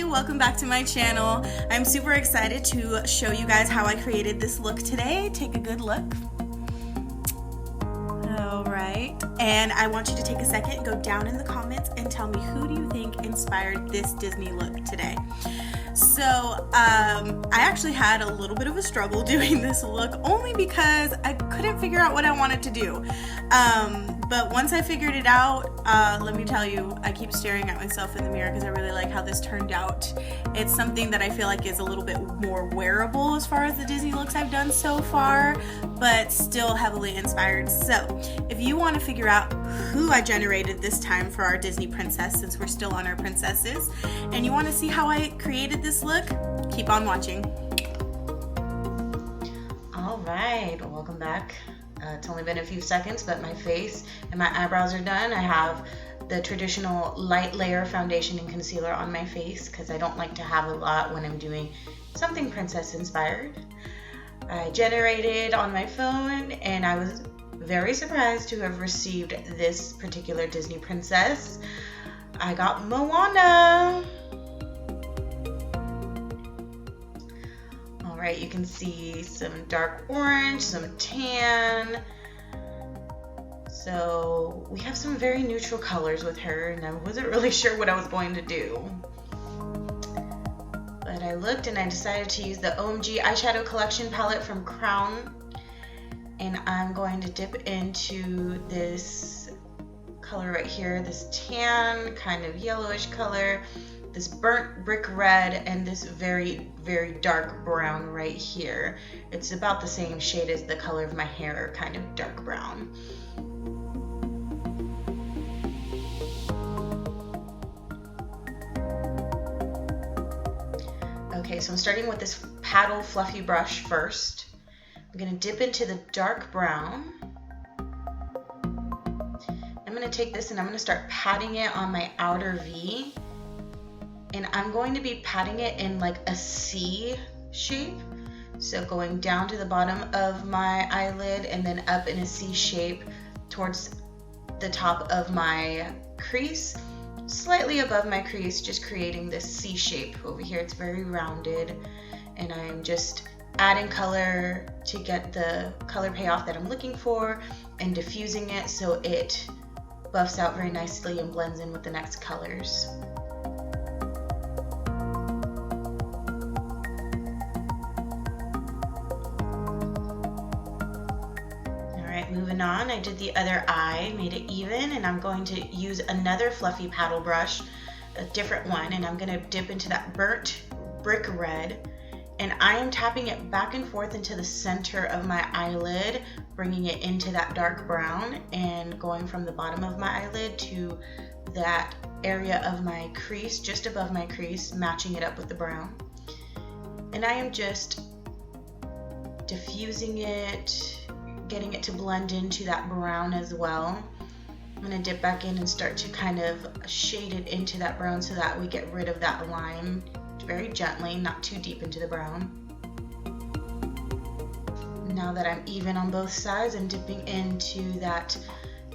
welcome back to my channel. I'm super excited to show you guys how I created this look today. Take a good look. Alright, and I want you to take a second, go down in the comments and tell me who do you think inspired this Disney look today. So I actually had a little bit of a struggle doing this look only because I couldn't figure out what I wanted to do. But once I figured it out, let me tell you, I keep staring at myself in the mirror because I really like how this turned out. It's something that I feel like is a little bit more wearable as far as the Disney looks I've done so far, but still heavily inspired. So if you want to figure out who I generated this time for our Disney princess, since we're still on our princesses, and you want to see how I created this look, keep on watching. All right, welcome back. It's only been a few seconds, but my face and my eyebrows are done. I have the traditional light layer foundation and concealer on my face because I don't like to have a lot when I'm doing something princess inspired. I generated on my phone and I was very surprised to have received this particular Disney princess. I got Moana. Alright, you can see some dark orange, some tan. So we have some very neutral colors with her, and I wasn't really sure what I was going to do. But I looked and I decided to use the OMG eyeshadow collection palette from Crown. And I'm going to dip into this color right here, this tan, kind of yellowish color, this burnt brick red, and this very, very dark brown right here. It's about the same shade as the color of my hair, kind of dark brown. Okay, so I'm starting with this paddle fluffy brush first. I'm going to dip into the dark brown. I'm going to take this and I'm going to start patting it on my outer V. And I'm going to be patting it in like a C shape. So going down to the bottom of my eyelid and then up in a C shape towards the top of my crease. Slightly above my crease, just creating this C shape over here. It's very rounded. And I'm just adding color to get the color payoff that I'm looking for and diffusing it so it buffs out very nicely and blends in with the next colors. Moving on, I did the other eye, made it even, and I'm going to use another fluffy paddle brush, a different one, and I'm going to dip into that burnt brick red, and I am tapping it back and forth into the center of my eyelid, bringing it into that dark brown, and going from the bottom of my eyelid to that area of my crease, just above my crease, matching it up with the brown. And I am just diffusing it, getting it to blend into that brown as well. I'm going to dip back in and start to kind of shade it into that brown so that we get rid of that line very gently, not too deep into the brown. Now that I'm even on both sides, I'm dipping into that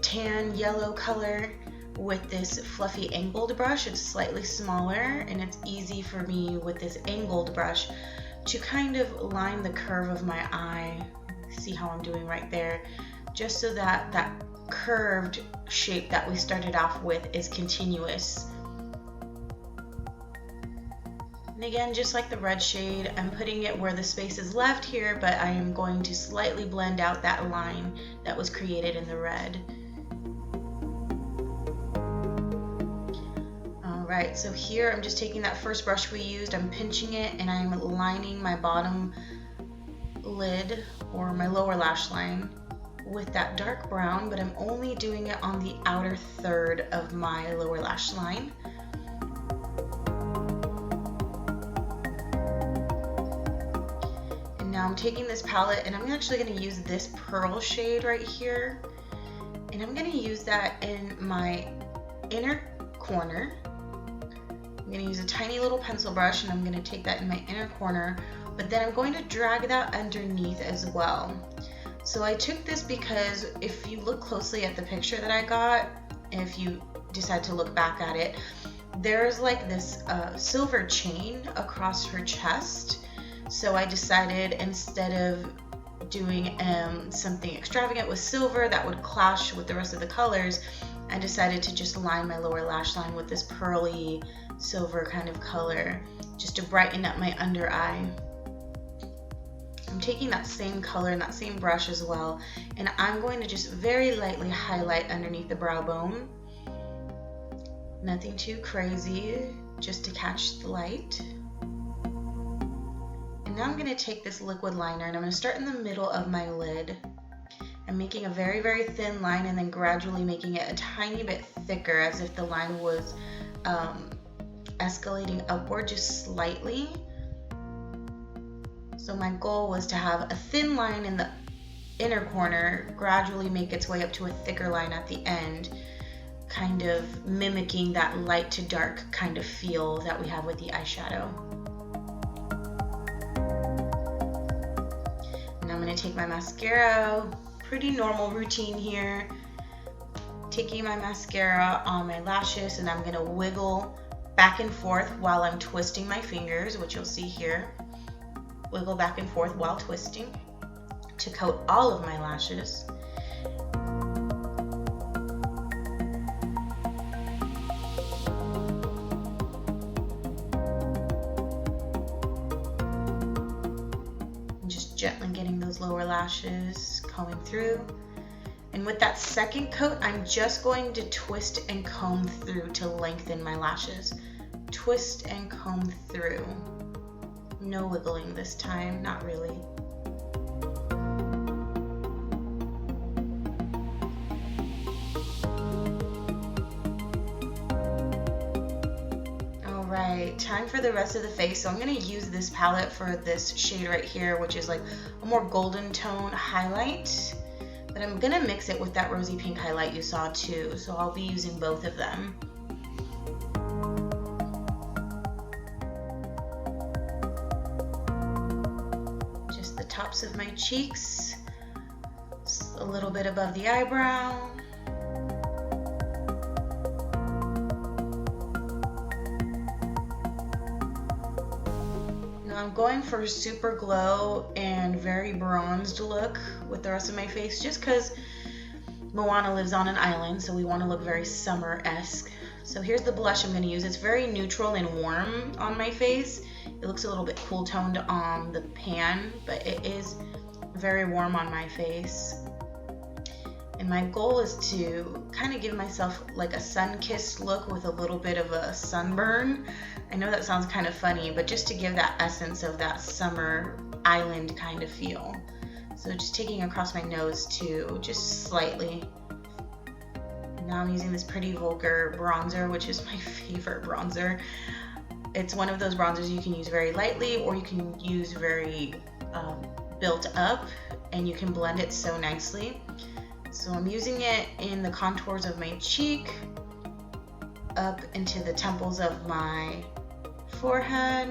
tan yellow color with this fluffy angled brush. It's slightly smaller and it's easy for me with this angled brush to kind of line the curve of my eye. See how I'm doing right there, just so that that curved shape that we started off with is continuous. And again, just like the red shade, I'm putting it where the space is left here, but I am going to slightly blend out that line that was created in the red. Alright, so here I'm just taking that first brush we used, I'm pinching it, and I'm lining my bottom lid or my lower lash line with that dark brown, but I'm only doing it on the outer third of my lower lash line. And now I'm taking this palette and I'm actually going to use this pearl shade right here, and I'm going to use that in my inner corner. I'm going to use a tiny little pencil brush and I'm going to take that in my inner corner, but then I'm going to drag that underneath as well. So I took this because if you look closely at the picture that I got, if you decide to look back at it, there's like this silver chain across her chest. So I decided, instead of doing something extravagant with silver that would clash with the rest of the colors, I decided to just line my lower lash line with this pearly silver kind of color, just to brighten up my under eye. I'm taking that same color and that same brush as well, and I'm going to just very lightly highlight underneath the brow bone. Nothing too crazy, just to catch the light. And now I'm going to take this liquid liner and I'm going to start in the middle of my lid. I'm making a very, very thin line and then gradually making it a tiny bit thicker, as if the line was escalating upward just slightly. So my goal was to have a thin line in the inner corner, gradually make its way up to a thicker line at the end, kind of mimicking that light to dark kind of feel that we have with the eyeshadow. And I'm going to take my mascara, pretty normal routine here, taking my mascara on my lashes, and I'm going to wiggle back and forth while I'm twisting my fingers, which you'll see here. Wiggle back and forth while twisting to coat all of my lashes. And just gently getting those lower lashes combing through. And with that second coat, I'm just going to twist and comb through to lengthen my lashes. Twist and comb through. No wiggling this time, not really. Alright, time for the rest of the face. So I'm going to use this palette for this shade right here, which is like a more golden tone highlight. But I'm going to mix it with that rosy pink highlight you saw too. So I'll be using both of them. Tops of my cheeks, a little bit above the eyebrow. Now I'm going for a super glow and very bronzed look with the rest of my face, just because Moana lives on an island, so we want to look very summer-esque. So here's the blush I'm going to use. It's very neutral and warm on my face. It looks a little bit cool toned on the pan, but it is very warm on my face. And my goal is to kind of give myself like a sun-kissed look with a little bit of a sunburn. I know that sounds kind of funny, but just to give that essence of that summer island kind of feel. So just taking across my nose too, just slightly. And now I'm using this Pretty Vulgar bronzer, which is my favorite bronzer. It's one of those bronzers you can use very lightly, or you can use very built up, and you can blend it so nicely. So I'm using it in the contours of my cheek, up into the temples of my forehead,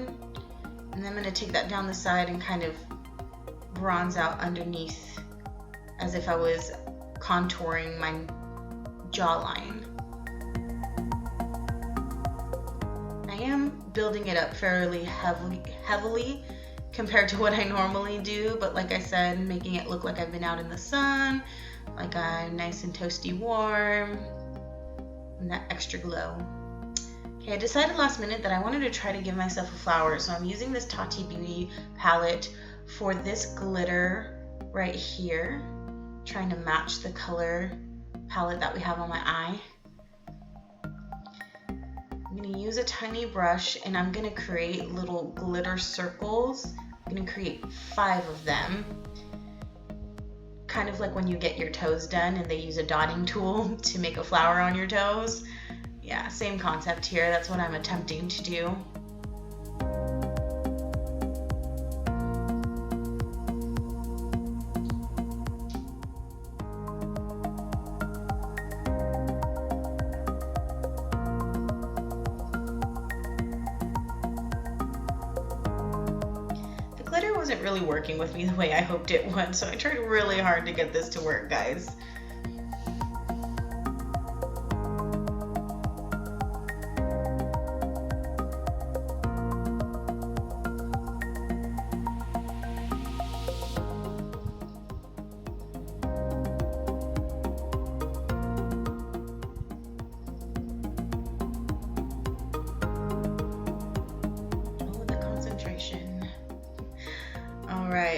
and then I'm going to take that down the side and kind of bronze out underneath as if I was contouring my jawline. I am building it up fairly heavily compared to what I normally do, but like I said, making it look like I've been out in the sun, like I'm nice and toasty warm, and that extra glow. Okay, I decided last minute that I wanted to try to give myself a flower, so I'm using this Tati Beauty palette for this glitter right here, trying to match the color palette that we have on my eye. I'm going to use a tiny brush and I'm going to create little glitter circles. I'm going to create 5 of them. Kind of like when you get your toes done and they use a dotting tool to make a flower on your toes. Yeah, same concept here. That's what I'm attempting to do. Glitter wasn't really working with me the way I hoped it would, so I tried really hard to get this to work, guys.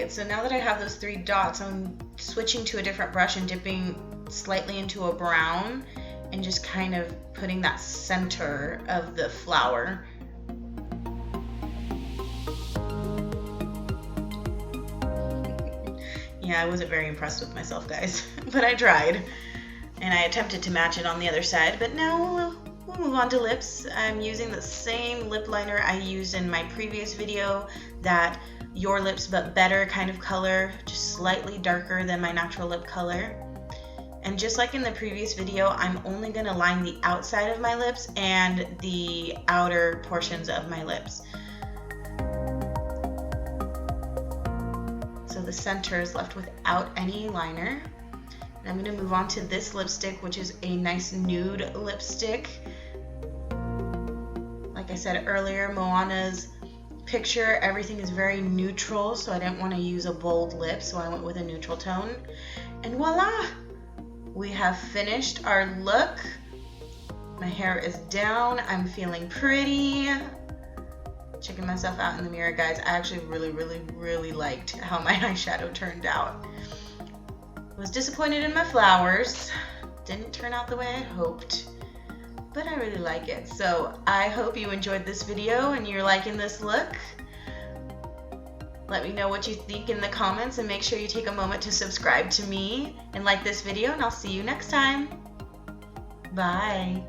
highlight. So now that I have those 3 dots, I'm switching to a different brush and dipping slightly into a brown and just kind of putting that center of the flower. Yeah, I wasn't very impressed with myself, guys, but I tried. And I attempted to match it on the other side, but now we'll move on to lips. I'm using the same lip liner I used in my previous video, that Your Lips But Better kind of color, just slightly darker than my natural lip color. And just like in the previous video, I'm only going to line the outside of my lips and the outer portions of my lips. So the center is left without any liner. And I'm going to move on to this lipstick, which is a nice nude lipstick. Like I said earlier, Moana's picture, everything is very neutral, so I didn't want to use a bold lip, so I went with a neutral tone. And voila! We have finished our look. My hair is down. I'm feeling pretty. Checking myself out in the mirror, guys. I actually really liked how my eyeshadow turned out. I was disappointed in my flowers. Didn't turn out the way I hoped, but I really like it. So I hope you enjoyed this video and you're liking this look. Let me know what you think in the comments, and make sure you take a moment to subscribe to me and like this video, and I'll see you next time. Bye.